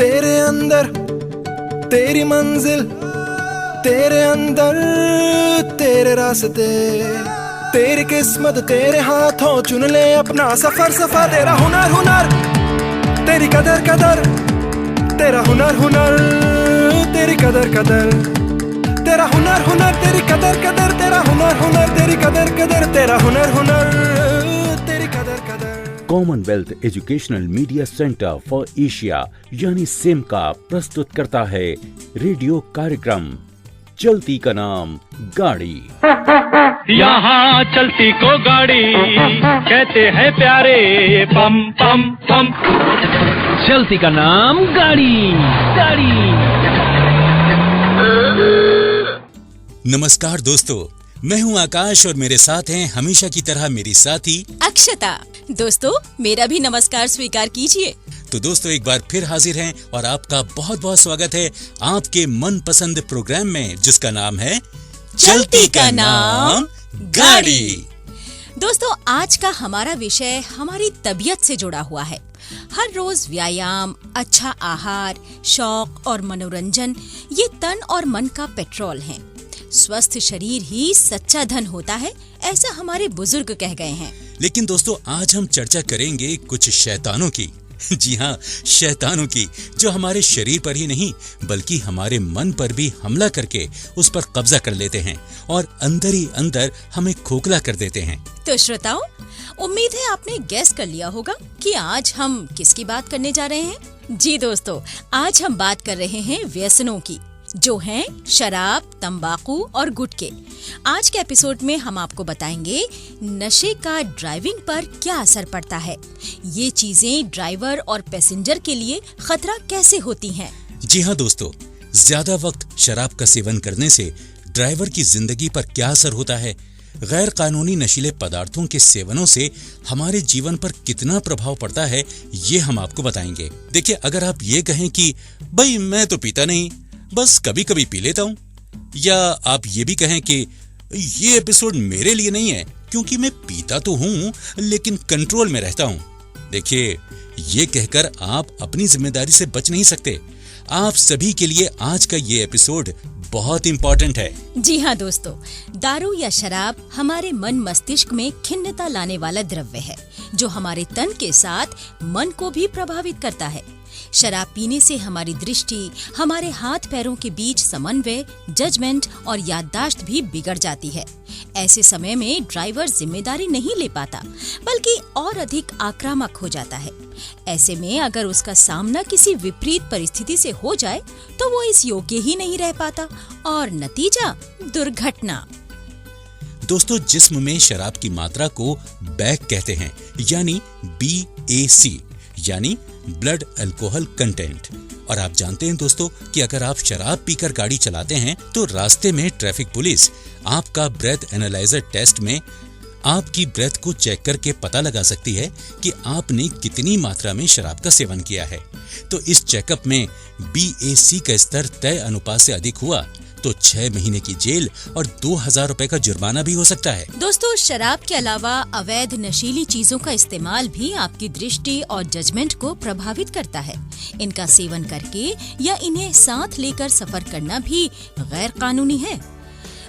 तेरे अंदर तेरी मंजिल, तेरे अंदर तेरे रास्ते, तेरी किस्मत तेरे हाथों, चुन ले अपना सफर सफर। तेरा हुनर हुनर, तेरी कदर कदर, तेरा हुनर हुनर, तेरी कदर कदर, तेरा हुनर हुनर, तेरी कदर कदर, तेरा हुनर हुनर, तेरी कदर कदर, तेरा हुनर हुनर, तेरी कदर कदर। Commonwealth educational media centre for Asia यानी सिमका प्रस्तुत करता है रेडियो कार्यक्रम चलती का नाम गाड़ी। यहाँ चलती को गाड़ी कहते हैं प्यारे, पम पम पम। चलती का नाम गाड़ी गाड़ी। नमस्कार दोस्तों, मैं हूँ आकाश और मेरे साथ हैं हमेशा की तरह मेरी साथी अक्षता। दोस्तों मेरा भी नमस्कार स्वीकार कीजिए। तो दोस्तों एक बार फिर हाजिर हैं और आपका बहुत बहुत स्वागत है आपके मनपसंद प्रोग्राम में जिसका नाम है चलती का नाम गाड़ी। दोस्तों आज का हमारा विषय हमारी तबीयत से जुड़ा हुआ है। हर रोज व्यायाम, अच्छा आहार, शौक और मनोरंजन ये तन और मन का पेट्रोल है। स्वस्थ शरीर ही सच्चा धन होता है, ऐसा हमारे बुजुर्ग कह गए हैं। लेकिन दोस्तों आज हम चर्चा करेंगे कुछ शैतानों की। जी हाँ, शैतानों की, जो हमारे शरीर पर ही नहीं बल्कि हमारे मन पर भी हमला करके उस पर कब्जा कर लेते हैं और अंदर ही अंदर हमें खोखला कर देते हैं। तो श्रोताओं, उम्मीद है आपने गैस कर लिया होगा कि आज हम किसकी बात करने जा रहे हैं। जी दोस्तों, आज हम बात कर रहे हैं व्यसनों की, जो हैं शराब, तंबाकू और गुटखे। आज के एपिसोड में हम आपको बताएंगे नशे का ड्राइविंग पर क्या असर पड़ता है, ये चीजें ड्राइवर और पैसेंजर के लिए खतरा कैसे होती हैं। जी हाँ दोस्तों, ज्यादा वक्त शराब का सेवन करने से ड्राइवर की जिंदगी पर क्या असर होता है, गैर कानूनी नशीले पदार्थों के सेवनों से हमारे जीवन पर कितना प्रभाव पड़ता है, ये हम आपको बताएंगे। देखिए, अगर आप ये कहें कि भाई मैं तो पीता नहीं, बस कभी कभी पी लेता हूँ, या आप ये भी कहें कि ये एपिसोड मेरे लिए नहीं है क्योंकि मैं पीता तो हूँ लेकिन कंट्रोल में रहता हूँ। देखिए, ये कहकर आप अपनी जिम्मेदारी से बच नहीं सकते। आप सभी के लिए आज का ये एपिसोड बहुत इम्पोर्टेंट है। जी हाँ दोस्तों, दारू या शराब हमारे मन मस्तिष्क में खिन्नता लाने वाला द्रव्य है, जो हमारे तन के साथ मन को भी प्रभावित करता है। शराब पीने से हमारी दृष्टि, हमारे हाथ पैरों के बीच समन्वय, जजमेंट और याददाश्त भी बिगड़ जाती है। ऐसे समय में ड्राइवर जिम्मेदारी नहीं ले पाता बल्कि और अधिक आक्रामक हो जाता है। ऐसे में अगर उसका सामना किसी विपरीत परिस्थिति से हो जाए तो वो इस योग्य ही नहीं रह पाता और नतीजा दुर्घटना। दोस्तों, जिस्म में शराब की मात्रा को बैक कहते हैं, यानी BAC, यानी ब्लड अल्कोहल कंटेंट। और आप जानते हैं दोस्तों कि अगर आप शराब पीकर गाड़ी चलाते हैं तो रास्ते में ट्रैफिक पुलिस आपका ब्रेथ एनालाइजर टेस्ट में आपकी ब्रेथ को चेक करके पता लगा सकती है कि आपने कितनी मात्रा में शराब का सेवन किया है। तो इस चेकअप में BAC का स्तर तय अनुपात से अधिक हुआ तो 6 महीने की जेल और 2000 रुपए का जुर्माना भी हो सकता है। दोस्तों, शराब के अलावा अवैध नशीली चीजों का इस्तेमाल भी आपकी दृष्टि और जजमेंट को प्रभावित करता है। इनका सेवन करके या इन्हें साथ लेकर सफर करना भी गैर कानूनी है।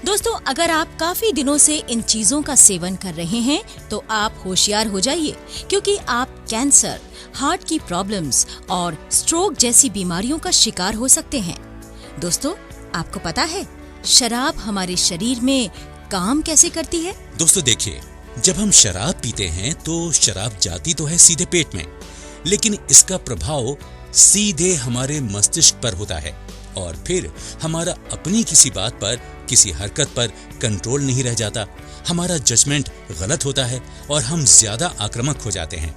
दोस्तों, अगर आप काफी दिनों से इन चीजों का सेवन कर रहे हैं तो आप होशियार हो जाइए, क्योंकि आप कैंसर, हार्ट की प्रॉब्लम्स और स्ट्रोक जैसी बीमारियों का शिकार हो सकते हैं। दोस्तों, आपको पता है शराब हमारे शरीर में काम कैसे करती है? दोस्तों देखिए, जब हम शराब पीते हैं तो शराब जाती तो है सीधे पेट में, लेकिन इसका प्रभाव सीधे हमारे मस्तिष्क पर होता है और फिर हमारा अपनी किसी बात पर, किसी हरकत पर कंट्रोल नहीं रह जाता। हमारा जजमेंट गलत होता है और हम ज्यादा आक्रामक हो जाते हैं।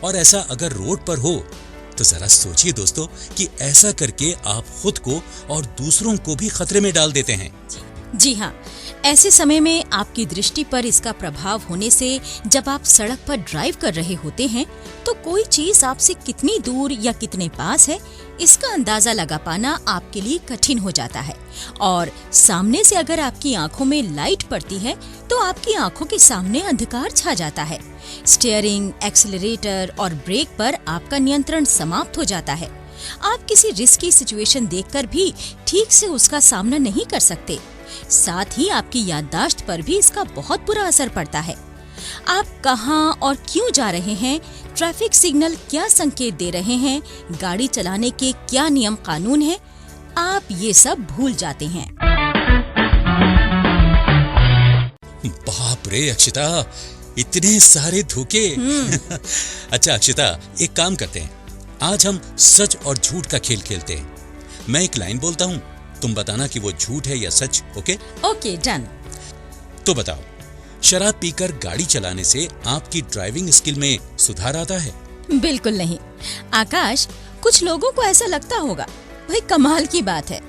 और ऐसा अगर रोड पर हो तो जरा सोचिए दोस्तों कि ऐसा करके आप खुद को और दूसरों को भी खतरे में डाल देते हैं। जी हाँ, ऐसे समय में आपकी दृष्टि पर इसका प्रभाव होने से जब आप सड़क पर ड्राइव कर रहे होते हैं तो कोई चीज आपसे कितनी दूर या कितने पास है, इसका अंदाजा लगा पाना आपके लिए कठिन हो जाता है। और सामने से अगर आपकी आंखों में लाइट पड़ती है तो आपकी आंखों के सामने अंधकार छा जाता है। स्टीयरिंग, एक्सीलरेटर और ब्रेक पर आपका नियंत्रण समाप्त हो जाता है आप किसी रिस्की सिचुएशन देखकर भी ठीक से उसका सामना नहीं कर सकते। साथ ही आपकी याददाश्त पर भी इसका बहुत बुरा असर पड़ता है। आप कहां और क्यों जा रहे हैं, ट्रैफिक सिग्नल क्या संकेत दे रहे हैं, गाड़ी चलाने के क्या नियम कानून हैं, आप ये सब भूल जाते हैं। बाप रे अक्षिता, इतने सारे धोखे। अच्छा अक्षिता, एक काम करते हैं, आज हम सच और झूठ का खेल खेलते हैं। मैं एक लाइन बोलता हूँ, तुम बताना कि वो झूठ है या सच। Okay okay, done. तो बताओ, शराब पीकर गाड़ी चलाने से आपकी ड्राइविंग स्किल में सुधार आता है? बिल्कुल नहीं आकाश, कुछ लोगों को ऐसा लगता होगा, भाई कमाल की बात है,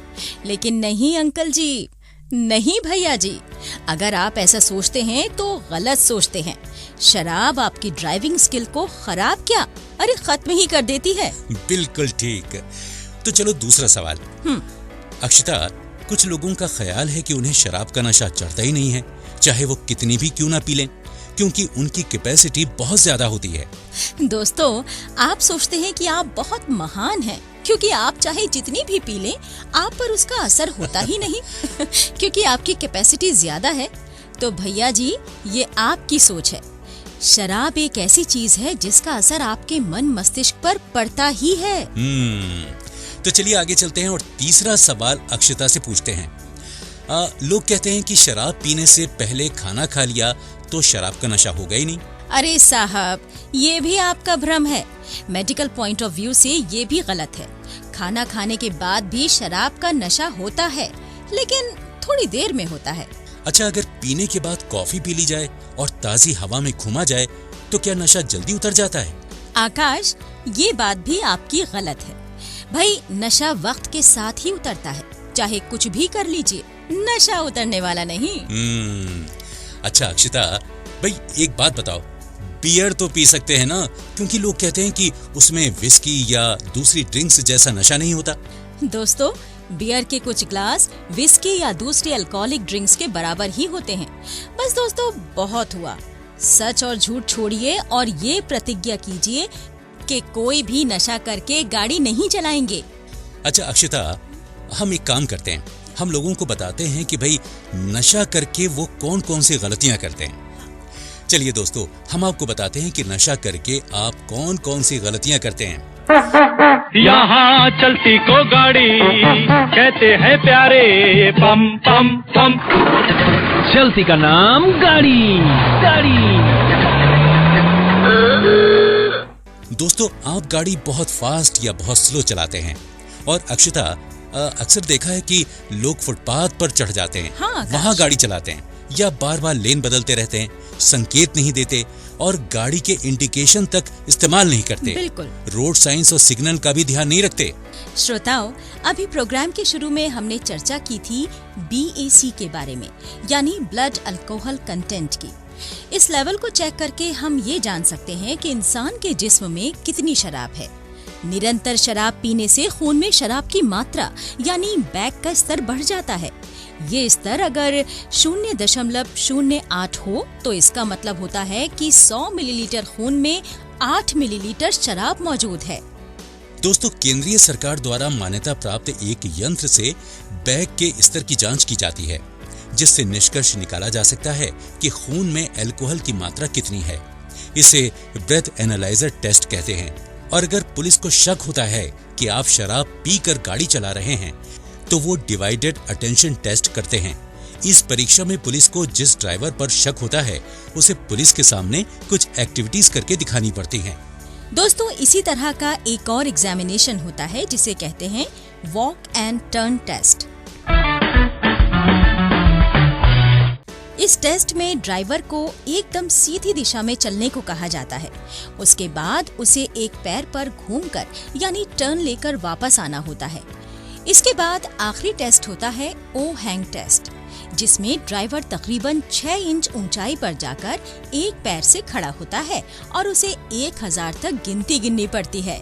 लेकिन नहीं अंकल जी, नहीं भैया जी, अगर आप ऐसा सोचते हैं तो गलत सोचते हैं। शराब आपकी ड्राइविंग स्किल को खराब क्या, अरे खत्म ही कर देती है। बिल्कुल ठीक। तो चलो दूसरा सवाल। अक्षिता, कुछ लोगों का ख्याल है कि उन्हें शराब का नशा चढ़ता ही नहीं है, चाहे वो कितनी भी क्यों ना पी लें, क्योंकि उनकी कैपेसिटी बहुत ज्यादा होती है। दोस्तों, आप सोचते हैं कि आप बहुत महान हैं, क्योंकि आप चाहे जितनी भी पी लें, आप पर उसका असर होता ही नहीं क्योंकि आपकी कैपेसिटी ज्यादा है। तो भैया जी, ये आपकी सोच है। शराब एक ऐसी चीज है जिसका असर आपके मन मस्तिष्क पर पड़ता ही है। तो चलिए आगे चलते हैं और तीसरा सवाल अक्षिता से पूछते हैं। लोग कहते हैं कि शराब पीने से पहले खाना खा लिया तो शराब का नशा होगा ही नहीं। अरे साहब, ये भी आपका भ्रम है। मेडिकल पॉइंट ऑफ व्यू से ये भी गलत है। खाना खाने के बाद भी शराब का नशा होता है, लेकिन थोड़ी देर में होता है। अच्छा, अगर पीने के बाद कॉफी पी ली जाए और ताजी हवा में घूमा जाए तो क्या नशा जल्दी उतर जाता है? आकाश, ये बात भी आपकी गलत है। भाई, नशा वक्त के साथ ही उतरता है, चाहे कुछ भी कर लीजिए, नशा उतरने वाला नहीं। अच्छा अक्षिता, भाई एक बात बताओ, बियर तो पी सकते हैं ना, क्योंकि लोग कहते हैं कि उसमें विस्की या दूसरी ड्रिंक्स जैसा नशा नहीं होता। दोस्तों, बियर के कुछ ग्लास विस्की या दूसरी अल्कोहलिक ड्रिंक्स के बराबर ही होते हैं। बस दोस्तों, बहुत हुआ। सच और झूठ छोड़िए और ये प्रतिज्ञा कीजिए कि कोई भी नशा करके गाड़ी नहीं चलाएंगे। अच्छा अक्षिता, हम एक काम करते हैं, हम लोगों को बताते हैं कि भाई नशा करके वो कौन कौन सी गलतियां करते हैं। चलिए दोस्तों, हम आपको बताते हैं कि नशा करके आप कौन कौन सी गलतियां करते हैं। यहाँ चलती को गाड़ी कहते हैं प्यारे, पम पम पम। चलती का नाम गाड़ी, गाड़ी। दोस्तों, आप गाड़ी बहुत फास्ट या बहुत स्लो चलाते हैं। और अक्षिता, अक्सर देखा है कि लोग फुटपाथ पर चढ़ जाते हैं, हाँ, वहाँ गाड़ी चलाते हैं, या बार बार लेन बदलते रहते हैं, संकेत नहीं देते और गाड़ी के इंडिकेशन तक इस्तेमाल नहीं करते। बिल्कुल। रोड साइंस और सिग्नल का भी ध्यान नहीं रखते। श्रोताओं, अभी प्रोग्राम के शुरू में हमने चर्चा की थी BAC के बारे में, यानी ब्लड अल्कोहल कंटेंट की। इस लेवल को चेक करके हम ये जान सकते हैं कि इंसान के जिस्म में कितनी शराब है। निरंतर शराब पीने से खून में शराब की मात्रा यानी बैग का स्तर बढ़ जाता है। ये स्तर अगर 0.08 हो तो इसका मतलब होता है कि 100 मिलीलीटर खून में 8 मिलीलीटर शराब मौजूद है। दोस्तों, केंद्रीय सरकार द्वारा मान्यता प्राप्त एक यंत्र से बैग के स्तर की जांच की जाती है, जिससे निष्कर्ष निकाला जा सकता है कि खून में अल्कोहल की मात्रा कितनी है। इसे ब्रेथ एनालाइजर टेस्ट कहते हैं। और अगर पुलिस को शक होता है कि आप शराब पीकर गाड़ी चला रहे हैं तो वो डिवाइडेड अटेंशन टेस्ट करते हैं। इस परीक्षा में पुलिस को जिस ड्राइवर पर शक होता है उसे पुलिस के सामने कुछ एक्टिविटीज करके दिखानी पड़ती हैं। दोस्तों, इसी तरह का एक और एग्जामिनेशन होता है जिसे कहते हैं वॉक एंड टर्न टेस्ट। इस टेस्ट में ड्राइवर को एकदम सीधी दिशा में चलने को कहा जाता है। उसके बाद उसे एक पैर पर घूमकर यानी टर्न लेकर वापस आना होता है। इसके बाद आखिरी टेस्ट होता है ओ हैंग टेस्ट, जिसमें ड्राइवर तकरीबन 6 इंच ऊंचाई पर जाकर एक पैर से खड़ा होता है और उसे 1000 तक गिनती गिननी पड़ती है।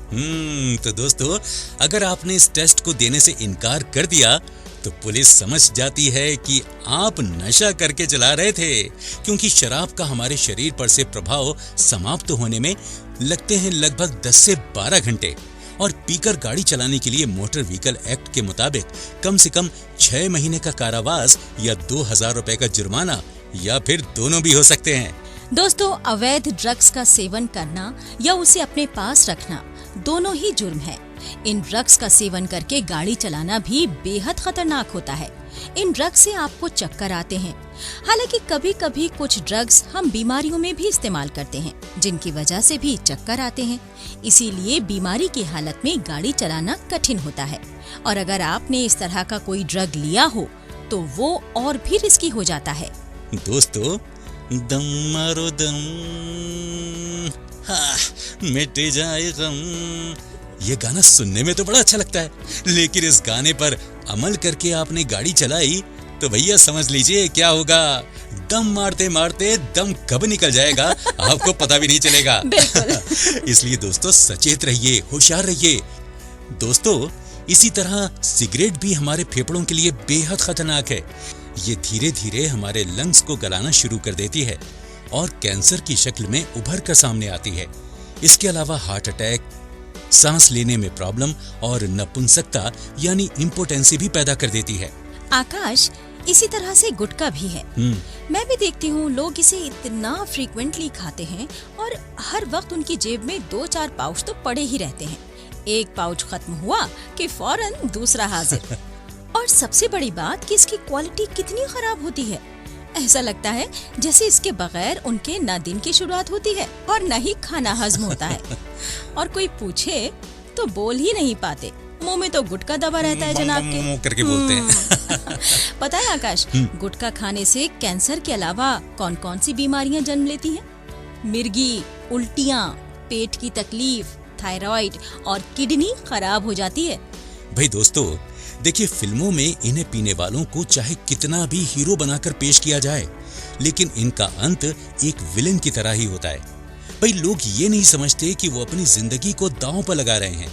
तो दोस्तों, अगर आपने इस टेस्ट को देने से इनकार कर दिया तो पुलिस समझ जाती है कि आप नशा करके चला रहे थे, क्योंकि शराब का हमारे शरीर पर से प्रभाव समाप्त होने में लगते हैं लगभग 10 से 12 घंटे। और पीकर गाड़ी चलाने के लिए मोटर व्हीकल एक्ट के मुताबिक कम से कम 6 महीने का कारावास या 2000 रुपए का जुर्माना या फिर दोनों भी हो सकते हैं। दोस्तों, अवैध ड्रग्स का सेवन करना या उसे अपने पास रखना दोनों ही जुर्म है। इन ड्रग्स का सेवन करके गाड़ी चलाना भी बेहद खतरनाक होता है। इन ड्रग्स से आपको चक्कर आते हैं। हालांकि कभी कभी कुछ ड्रग्स हम बीमारियों में भी इस्तेमाल करते हैं, जिनकी वजह से भी चक्कर आते हैं। इसीलिए बीमारी की हालत में गाड़ी चलाना कठिन होता है। और अगर आपने इस तरह का कोई ड्रग लिया हो तो वो और भी रिस्की हो जाता है। दोस्तों, दम मारो दम, हाँ, मिट जाए गम, ये गाना सुनने में तो बड़ा अच्छा लगता है, लेकिन इस गाने पर अमल करके आपने गाड़ी चलाई तो भैया समझ लीजिए क्या होगा। दम मारते मारते दम कब निकल जाएगा आपको पता भी नहीं चलेगा। इसलिए दोस्तों, सचेत रहिए, होशियार रहिए। दोस्तों, इसी तरह सिगरेट भी हमारे फेफड़ों के लिए बेहद खतरनाक है। ये धीरे धीरे हमारे लंग्स को गलाना शुरू कर देती है और कैंसर की शक्ल में उभर कर सामने आती है। इसके अलावा हार्ट अटैक, सांस लेने में प्रॉब्लम और नपुंसकता यानी इम्पोटेंसी भी पैदा कर देती है। आकाश, इसी तरह से गुटखा भी है। मैं भी देखती हूँ लोग इसे इतना फ्रीक्वेंटली खाते हैं और हर वक्त उनकी जेब में 2-4 पाउच तो पड़े ही रहते हैं। एक पाउच खत्म हुआ कि फौरन दूसरा हाजिर। और सबसे बड़ी बात कि इसकी क्वालिटी कितनी खराब होती है। ऐसा लगता है जैसे इसके बगैर उनके ना दिन की शुरुआत होती है और न ही खाना हजम होता है। और कोई पूछे तो बोल ही नहीं पाते, मुंह में तो गुटखा दबा रहता है जनाब के, करके बोलते हैं। पता है आकाश, गुटखा खाने से कैंसर के अलावा कौन कौन सी बीमारियां जन्म लेती हैं? मिर्गी, उल्टियां, पेट की तकलीफ, थायराइड और किडनी खराब हो जाती है। भाई दोस्तों, देखिए, फिल्मों में इन्हें पीने वालों को चाहे कितना भी हीरो बनाकर पेश किया जाए, लेकिन इनका अंत एक विलेन की तरह ही होता है। भाई, लोग ये नहीं समझते कि वो अपनी जिंदगी को दांव पर लगा रहे हैं।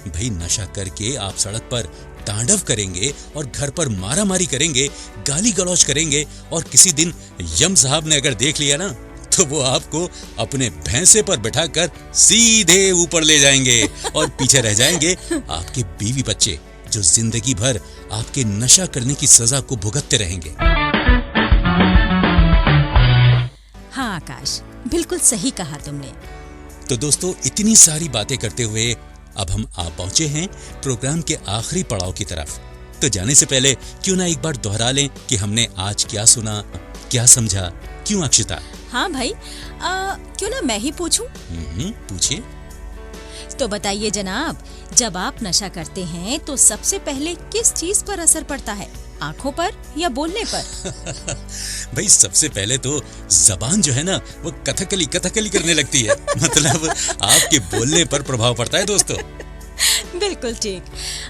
भाई, नशा करके आप सड़क पर तांडव करेंगे और घर पर मारामारी करेंगे, गाली गलौज करेंगे और किसी दिन यम साहब ने अगर देख लिया ना तो वो आपको अपने भैंसे पर बिठाकर सीधे ऊपर ले जाएंगे और पीछे रह जाएंगे आपके बीवी बच्चे, जो जिंदगी भर आपके नशा करने की सजा को भुगतते रहेंगे। हाँ आकाश, बिल्कुल सही कहा तुमने। तो दोस्तों, इतनी सारी बातें करते हुए अब हम आ पहुंचे हैं प्रोग्राम के आखिरी पड़ाव की तरफ। तो जाने से पहले क्यों ना एक बार दोहरा लें कि हमने आज क्या सुना, क्या समझा, क्यों अक्षिता? हाँ भाई, क्यों ना मैं ही पूछूं? पूछिए। तो बताइए जनाब, जब आप नशा करते हैं तो सबसे पहले किस चीज पर असर पड़ता है? आंखों पर या बोलने पर? भाई, सबसे पहले तो जबान जो है ना वो कथकली करने लगती है। मतलब आपके बोलने पर प्रभाव पड़ता है दोस्तों। बिल्कुल ठीक।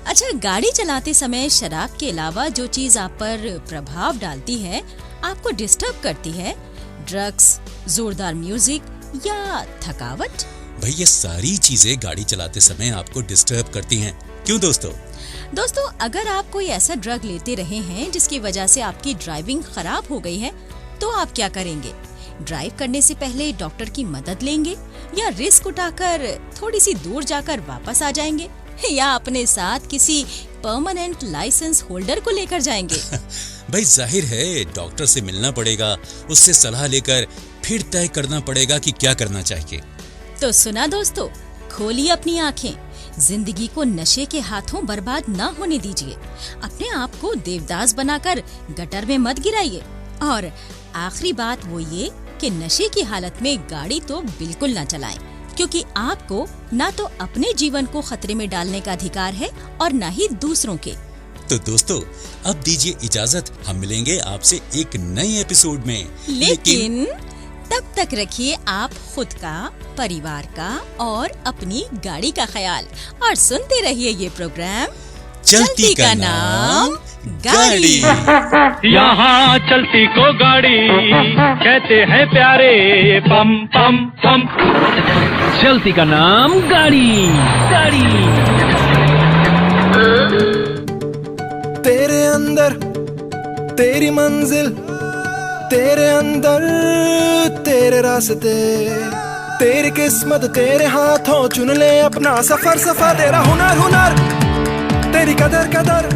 अच्छा, गाड़ी चलाते समय शराब के अलावा जो चीज आप पर प्रभाव डालती है, आपको डिस्टर्ब करती है, ड्रग्स, जोरदार म्यूजिक या थकावट? भाई, ये सारी चीजें गाड़ी चलाते समय आपको डिस्टर्ब करती हैं। क्यों दोस्तों? दोस्तों, अगर आप कोई ऐसा ड्रग लेते रहे हैं जिसकी वजह से आपकी ड्राइविंग खराब हो गई है, तो आप क्या करेंगे? ड्राइव करने से पहले डॉक्टर की मदद लेंगे या रिस्क उठाकर थोड़ी सी दूर जाकर वापस आ जाएंगे, या अपने साथ किसी परमानेंट लाइसेंस होल्डर को लेकर जाएंगे? भाई, जाहिर है डॉक्टर से मिलना पड़ेगा, उससे सलाह लेकर फिर तय करना पड़ेगा कि क्या करना चाहिए। तो सुना दोस्तों, खोलिए अपनी आँखें, जिंदगी को नशे के हाथों बर्बाद ना होने दीजिए। अपने आप को देवदास बनाकर गटर में मत गिराइए। और आखिरी बात वो ये कि नशे की हालत में गाड़ी तो बिल्कुल ना चलाएं, क्योंकि आपको ना तो अपने जीवन को खतरे में डालने का अधिकार है और ना ही दूसरों के। तो दोस्तों, अब दीजिए इजाजत, हम मिलेंगे आपसे एक नए एपिसोड में। लेकिन तब तक रखिए आप खुद का, परिवार का और अपनी गाड़ी का ख्याल, और सुनते रहिए ये प्रोग्राम चलती का नाम गाड़ी। यहाँ चलती को गाड़ी कहते हैं प्यारे, पम पम पम। चलती का नाम गाड़ी, गाड़ी। तेरे अंदर तेरी मंजिल, तेरे अंदर तेरे रास्ते, तेरी किस्मत तेरे हाथों, चुन ले अपना सफर सफर। तेरा हुनर हुनर, तेरी कदर कदर,